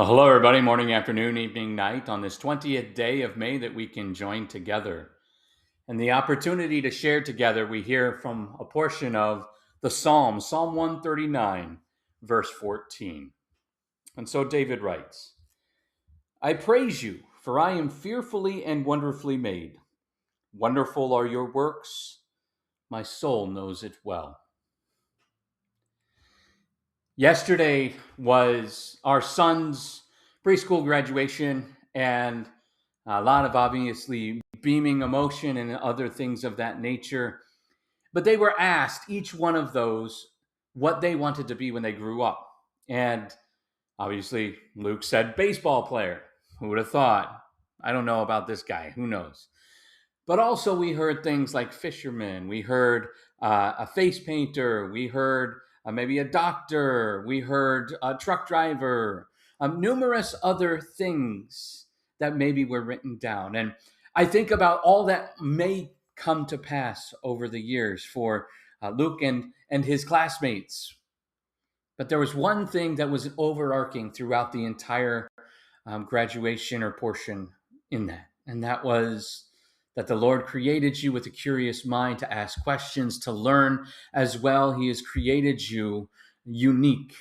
Well, hello, everybody. Morning, afternoon, evening, night on this 20th day of May that we can join together. And the opportunity to share together, we hear from a portion of the Psalm, Psalm 139, verse 14. And so David writes, I praise you, for I am fearfully and wonderfully made. Wonderful are your works. My soul knows it well. Yesterday was our son's preschool graduation, and a lot of obviously beaming emotion and other things of that nature. But they were asked, each one of those, what they wanted to be when they grew up. And obviously, Luke said baseball player. Who would have thought? I don't know about this guy. Who knows? But also, we heard things like fisherman. We heard a face painter. We heard maybe a doctor. We heard a truck driver. Numerous other things that maybe were written down. And I think about all that may come to pass over the years for Luke and his classmates. But there was one thing that was overarching throughout the entire graduation or portion in that. And that was that the Lord created you with a curious mind to ask questions, to learn as well. He has created you unique.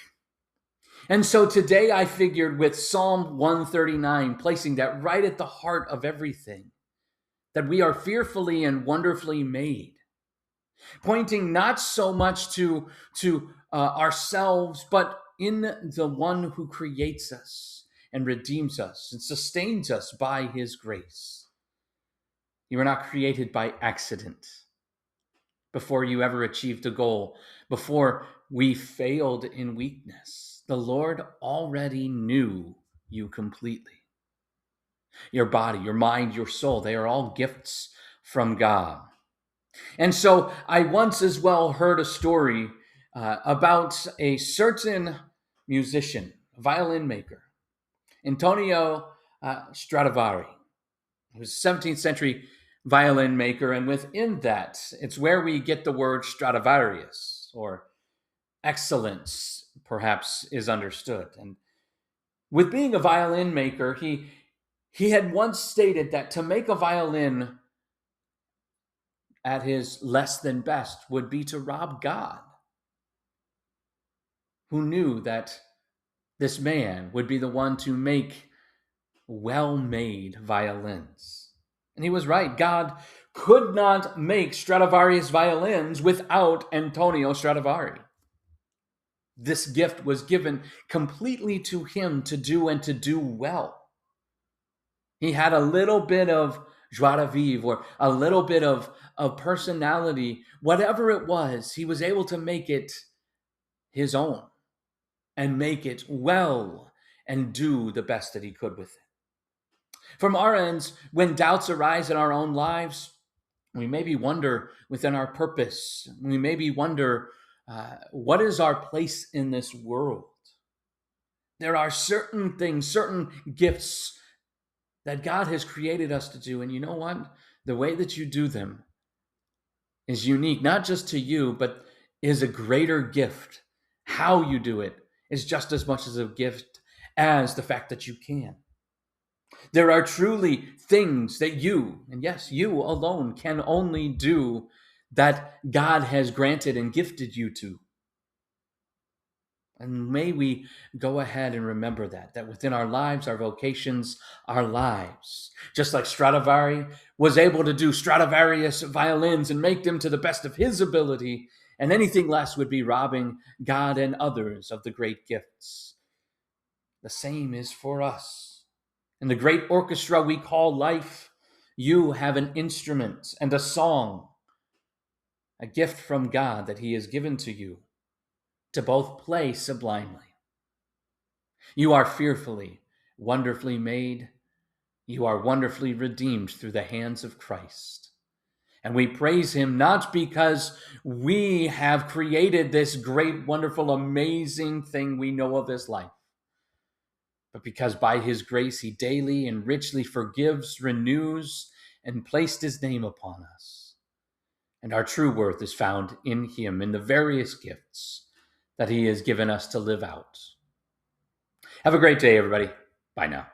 And so today I figured with Psalm 139, placing that right at the heart of everything, that we are fearfully and wonderfully made, pointing not so much to ourselves, but in the one who creates us and redeems us and sustains us by his grace. You were not created by accident. Before you ever achieved a goal, before we failed in weakness, the Lord already knew you completely. Your body, your mind, your soul, they are all gifts from God. And so I once as well heard a story about a certain musician, violin maker, Antonio Stradivari. He was a 17th century violin maker, and within that, it's where we get the word Stradivarius, or excellence, perhaps, is understood. And with being a violin maker, he had once stated that to make a violin at his less than best would be to rob God, who knew that this man would be the one to make well-made violins. And he was right. God could not make Stradivarius violins without Antonio Stradivari. This gift was given completely to him to do and to do well. He had a little bit of joie de vivre, or a little bit of personality. Whatever it was, he was able to make it his own and make it well and do the best that he could with it. From our ends, when doubts arise in our own lives, we maybe wonder within our purpose. We maybe wonder, what is our place in this world? There are certain things, certain gifts that God has created us to do. And you know what? The way that you do them is unique, not just to you, but is a greater gift. How you do it is just as much as a gift as the fact that you can. There are truly things that you, and yes, you alone, can only do that God has granted and gifted you to. And may we go ahead and remember that within our lives, our vocations, our lives, just like Stradivari was able to do Stradivarius violins and make them to the best of his ability, and anything less would be robbing God and others of the great gifts. The same is for us. In the great orchestra we call life, you have an instrument and a song, a gift from God that he has given to you to both play sublimely. You are fearfully, wonderfully made. You are wonderfully redeemed through the hands of Christ. And we praise him not because we have created this great, wonderful, amazing thing we know of as life, but because by his grace he daily and richly forgives, renews, and placed his name upon us. And our true worth is found in him, in the various gifts that he has given us to live out. Have a great day, everybody. Bye now.